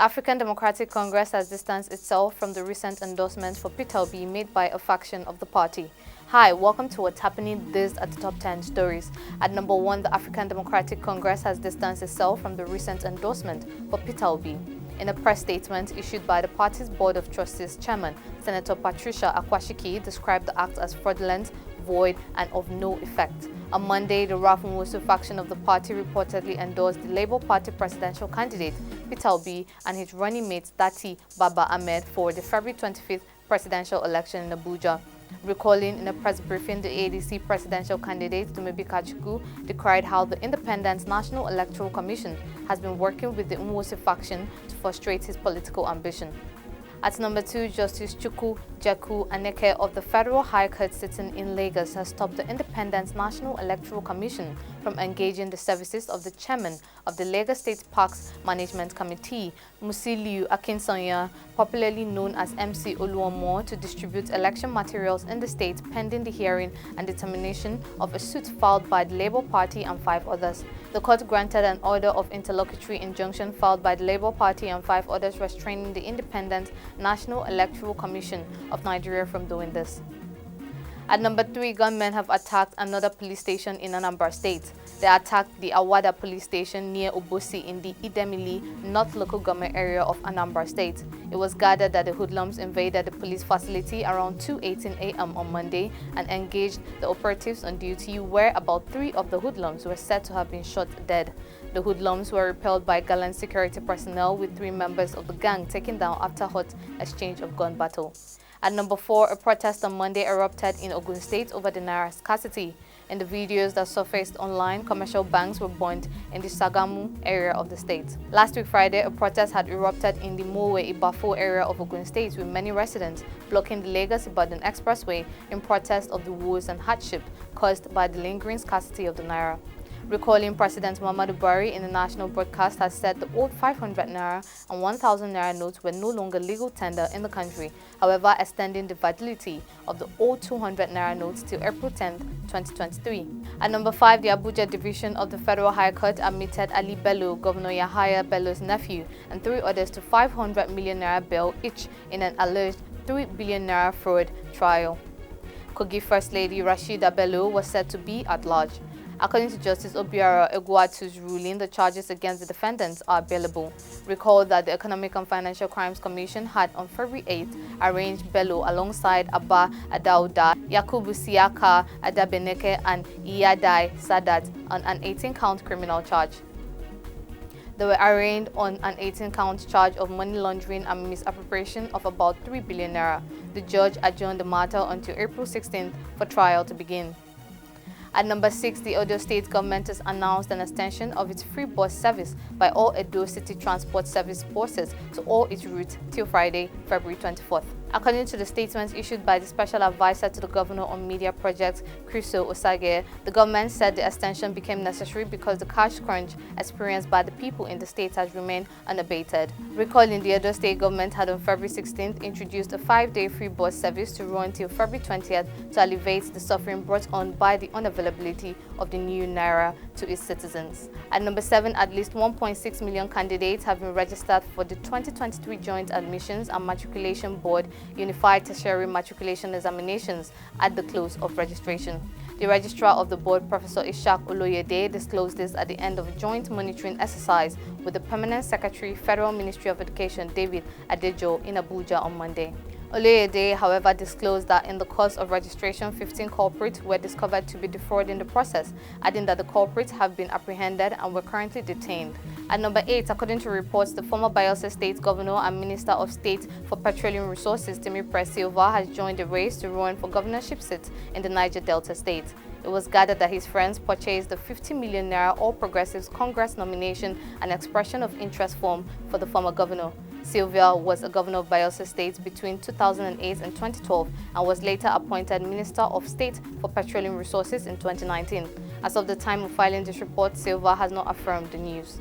The African Democratic Congress has distanced itself from the recent endorsement for Peter Obi made by a faction of the party. Hi, welcome to what's happening this at the top 10 stories. At number 1, the African Democratic Congress has distanced itself from the recent endorsement for Peter Obi. In a press statement issued by the party's Board of Trustees chairman, Senator Patricia Akwashiki described the act as fraudulent, void, and of no effect. On Monday, the Rafunwosu faction of the party reportedly endorsed the Labour Party presidential candidate, Peter Obi, and his running mate, Dati Baba Ahmed, for the February 25th presidential election in Abuja. Recalling in a press briefing, the ADC presidential candidate, Chukwuemeka Aneke, decried how the Independent National Electoral Commission has been working with the Nwosu faction to frustrate his political ambition. At number 2, Justice Chukwuemeka Aneke of the Federal High Court sitting in Lagos has stopped the Independent National Electoral Commission from engaging the services of the chairman of the Lagos State Parks Management Committee, Musiliu Akinsanya, popularly known as MC Oluomo, to distribute election materials in the state pending the hearing and determination of a suit filed by the Labour Party and 5 others. The court granted an order of interlocutory injunction filed by the Labour Party and 5 others restraining the Independent National Electoral Commission of Nigeria from doing this. At number 3, gunmen have attacked another police station in Anambra State. They attacked the Awada police station near Obosi in the Idemili North local government area of Anambra State. It was gathered that the hoodlums invaded the police facility around 2:18 a.m. on Monday and engaged the operatives on duty, where about 3 of the hoodlums were said to have been shot dead. The hoodlums were repelled by gallant security personnel, with 3 members of the gang taken down after hot exchange of gun battle. At number 4, a protest on Monday erupted in Ogun State over the naira scarcity. In the videos that surfaced online, commercial banks were burned in the Sagamu area of the state. Last week Friday, a protest had erupted in the Mowe-Ibafo area of Ogun State, with many residents blocking the Lagos-Ibadan expressway in protest of the woes and hardship caused by the lingering scarcity of the naira. Recalling, President Muhammadu Buhari in the national broadcast has said the old 500 naira and 1000 naira notes were no longer legal tender in the country, however extending the validity of the old 200 naira notes till April 10, 2023. At number 5, the Abuja division of the Federal High Court admitted Ali Bello, Governor Yahaya Bello's nephew, and 3 others to 500 million naira bail each in an alleged 3 billion naira fraud trial. Kogi First Lady Rashida Bello was said to be at large. According to Justice Obiora Egwuatu's ruling, the charges against the defendants are bailable. Recall that the Economic and Financial Crimes Commission had on February 8 arraigned Bello alongside Abba Adauda, Yakubu Siaka Adabeneke, and Iyadai Sadat on an 18-count criminal charge. They were arraigned on an 18-count charge of money laundering and misappropriation of about 3 billion naira. The judge adjourned the matter until April 16 for trial to begin. At number 6, the Edo State government has announced an extension of its free bus service by all Edo City Transport Service buses to all its routes till Friday, February 24th. According to the statement issued by the Special Advisor to the Governor on Media Projects, Chriso Osage, the government said the extension became necessary because the cash crunch experienced by the people in the state has remained unabated. Recalling, the Edo State government had on February 16th introduced a 5-day free bus service to run till February 20th to alleviate the suffering brought on by the unavailability of the new naira to its citizens. At number 7, at least 1.6 million candidates have been registered for the 2023 Joint Admissions and Matriculation Board Unified Tertiary Matriculation Examinations at the close of registration. The registrar of the board, Professor Ishaq Oloyede, disclosed this at the end of a joint monitoring exercise with the Permanent Secretary, Federal Ministry of Education, David Adejo, in Abuja on Monday. Oloyede, however, disclosed that in the course of registration, 15 culprits were discovered to be defrauding the process, adding that the culprits have been apprehended and were currently detained. At number 8, according to reports, the former Bayelsa State Governor and Minister of State for Petroleum Resources, Temitope Silva, has joined the race to run for governorship seat in the Niger Delta State. It was gathered that his friends purchased the 50 million naira All Progressives Congress nomination and expression of interest form for the former governor. Silva was a governor of Bayelsa State between 2008 and 2012 and was later appointed Minister of State for Petroleum Resources in 2019. As of the time of filing this report, Silva has not affirmed the news.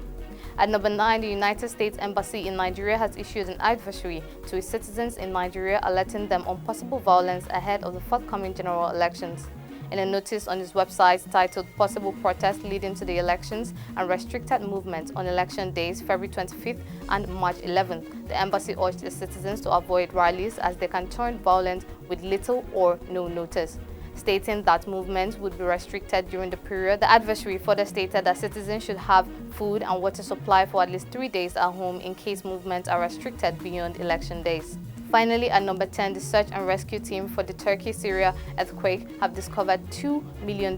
At number 9, the United States Embassy in Nigeria has issued an advisory to its citizens in Nigeria, alerting them on possible violence ahead of the forthcoming general elections. In a notice on his website titled Possible Protests Leading to the Elections and Restricted Movement on Election Days, February 25th and March 11th, the embassy urged its citizens to avoid rallies as they can turn violent with little or no notice. Stating that movements would be restricted during the period, the adversary further stated that citizens should have food and water supply for at least 3 days at home in case movements are restricted beyond election days. Finally, at number 10, the search and rescue team for the Turkey-Syria earthquake have discovered $2 million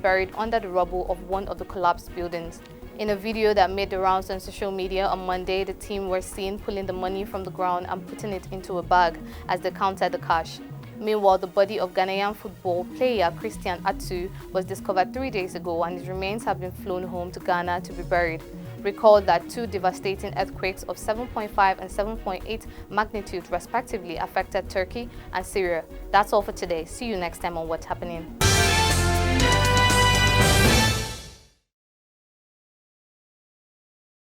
buried under the rubble of one of the collapsed buildings. In a video that made the rounds on social media on Monday, the team were seen pulling the money from the ground and putting it into a bag as they counted the cash. Meanwhile, the body of Ghanaian football player Christian Atsu was discovered 3 days ago and his remains have been flown home to Ghana to be buried. Recall that 2 devastating earthquakes of 7.5 and 7.8 magnitude respectively affected Turkey and Syria. That's all for today. See you next time on What's Happening.